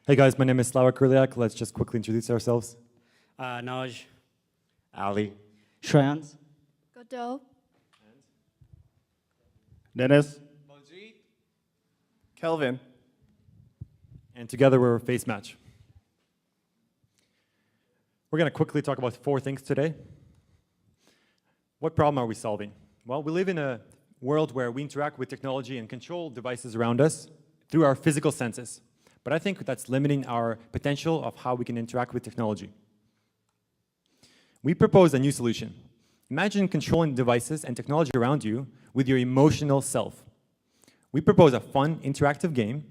Hey guys, my name is Slava Kurliak. Let's just quickly introduce ourselves. Noj. Ali. Shreyans. Godot. Dennis. Kelvin. And together we're FaceMatch. We're going to quickly talk about 4 things today. What problem are we solving? Well, we live in a world where we interact with technology and control devices around us through our physical senses. But I think that's limiting our potential of how we can interact with technology. We propose a new solution. Imagine controlling devices and technology around you with your emotional self. We propose a fun, interactive game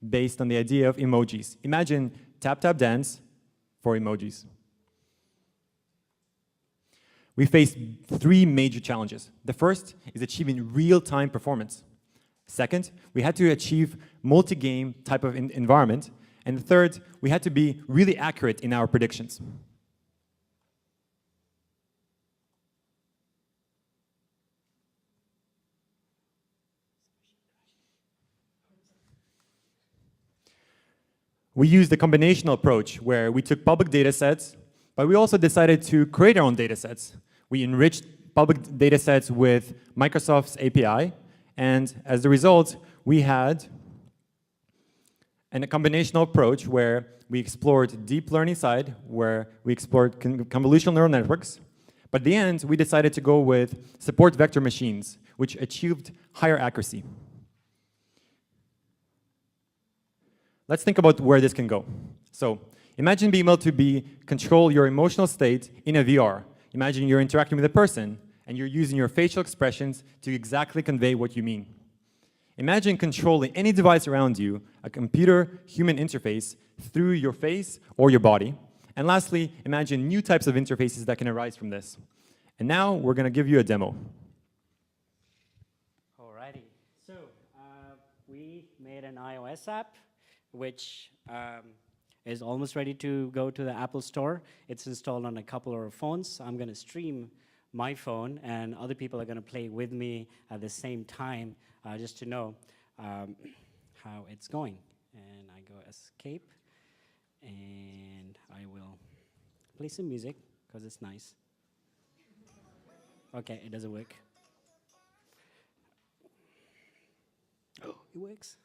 based on the idea of emojis. Imagine tap, tap, dance for emojis. We face 3 major challenges. The first is achieving real-time performance. Second, we had to achieve multi-game type of environment. And third, we had to be really accurate in our predictions. We used a combinational approach where we took public data sets, but we also decided to create our own data sets. We enriched public data sets with Microsoft's API, and as a result, we had a combinational approach where we explored deep learning side, where we explored convolutional neural networks, but at the end, we decided to go with support vector machines, which achieved higher accuracy. Let's think about where this can go. So imagine being able to control your emotional state in a VR. Imagine you're interacting with a person and you're using your facial expressions to exactly convey what you mean. Imagine controlling any device around you, a computer-human interface, through your face or your body. And lastly, imagine new types of interfaces that can arise from this. And now we're going to give you a demo. Alrighty. So we made an iOS app which is almost ready to go to the Apple Store. It's installed on a couple of our phones. I'm going to stream my phone, and other people are going to play with me at the same time, just to know how it's going. And I go escape, and I will play some music, because it's nice. Okay, it doesn't work. Oh, it works.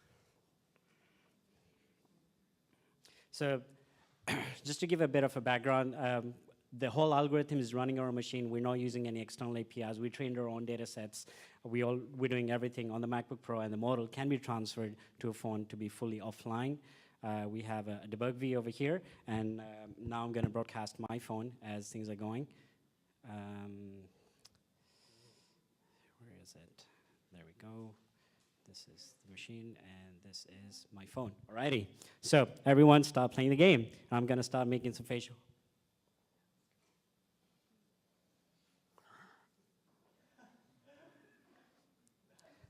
So just to give a bit of a background, the whole algorithm is running our machine. We're not using any external APIs. We trained our own data sets. We're doing everything on the MacBook Pro, and the model can be transferred to a phone to be fully offline. We have a debug view over here, and now I'm going to broadcast my phone as things are going. Where is it? There we go. This is the machine, and this is my phone. Alrighty. So everyone start playing the game. I'm going to start making some facial.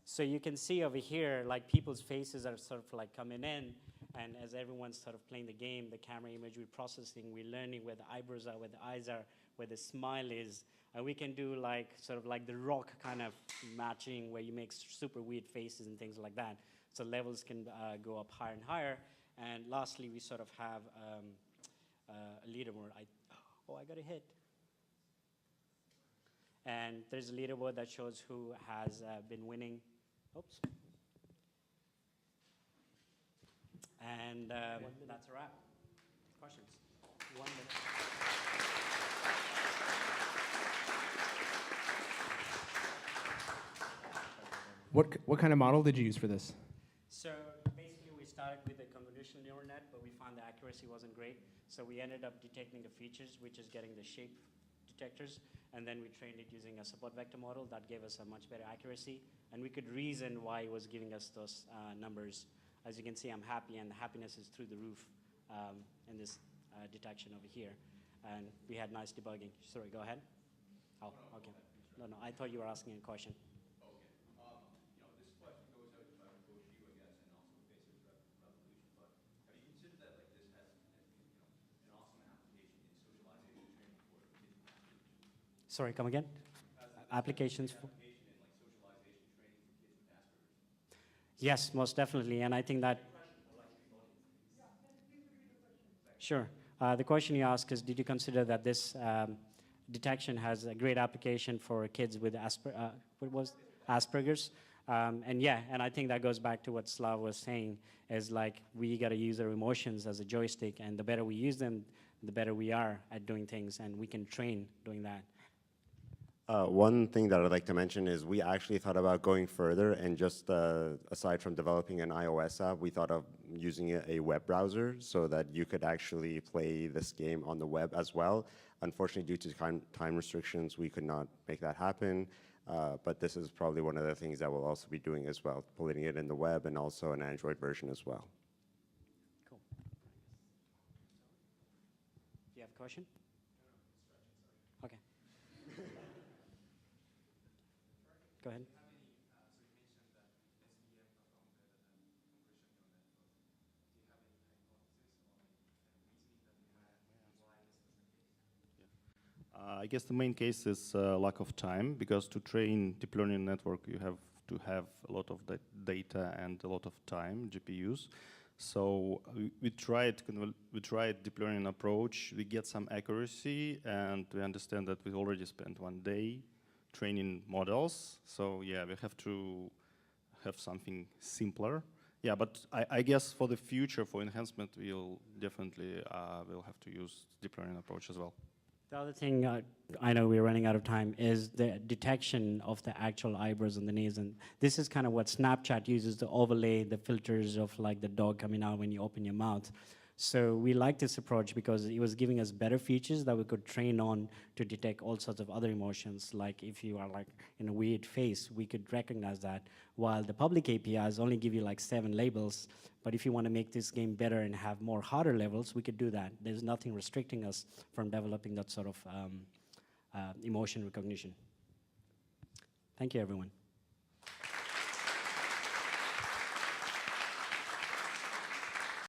So you can see over here, like people's faces are sort of like coming in, and as everyone's sort of playing the game, the camera imagery processing, we're learning where the eyebrows are, where the eyes are, where the smile is. And we can do like sort of like the rock kind of matching where you make super weird faces and things like that. So levels can go up higher and higher. And lastly, we sort of have a leaderboard. I got a hit. And there's a leaderboard that shows who has been winning. Oops. And that's a wrap. Questions? 1 minute. What kind of model did you use for this? So basically, we started with a convolutional neural net, but we found the accuracy wasn't great. So we ended up detecting the features, which is getting the shape detectors, and then we trained it using a support vector model that gave us a much better accuracy, and we could reason why it was giving us those numbers. As you can see, I'm happy, and the happiness is through the roof in this detection over here. And we had nice debugging. Sorry, go ahead. Oh, okay. No, I thought you were asking a question. Sorry, come again? Applications for? Yes, most definitely, and I think that Sure. The question you asked is, did you consider that this detection has a great application for kids with Asperger's? And yeah, and I think that goes back to what Slav was saying, is like we got to use our emotions as a joystick, and the better we use them, the better we are at doing things, and we can train doing that. One thing that I'd like to mention is we actually thought about going further and just aside from developing an iOS app, we thought of using a web browser so that you could actually play this game on the web as well. Unfortunately, due to time restrictions, we could not make that happen. But this is probably one of the things that we'll also be doing as well, putting it in the web and also an Android version as well. Cool. Do you have a question? Okay. Go ahead. I guess the main case is lack of time, because to train deep learning network, you have to have a lot of data and a lot of time, GPUs. So we tried deep learning approach. We get some accuracy, and we understand that we already spent 1 day training models. So yeah, we have to have something simpler. Yeah, but I guess for the future, for enhancement, we'll definitely will have to use deep learning approach as well. The other thing, I know we're running out of time, is the detection of the actual eyebrows and the nails. And this is kind of what Snapchat uses to overlay the filters of like the dog coming out when you open your mouth. So we like this approach because it was giving us better features that we could train on to detect all sorts of other emotions. Like if you are like in a weird face, we could recognize that, while the public APIs only give you like 7 labels. But if you want to make this game better and have more harder levels, we could do that. There's nothing restricting us from developing that sort of emotion recognition. Thank you, everyone.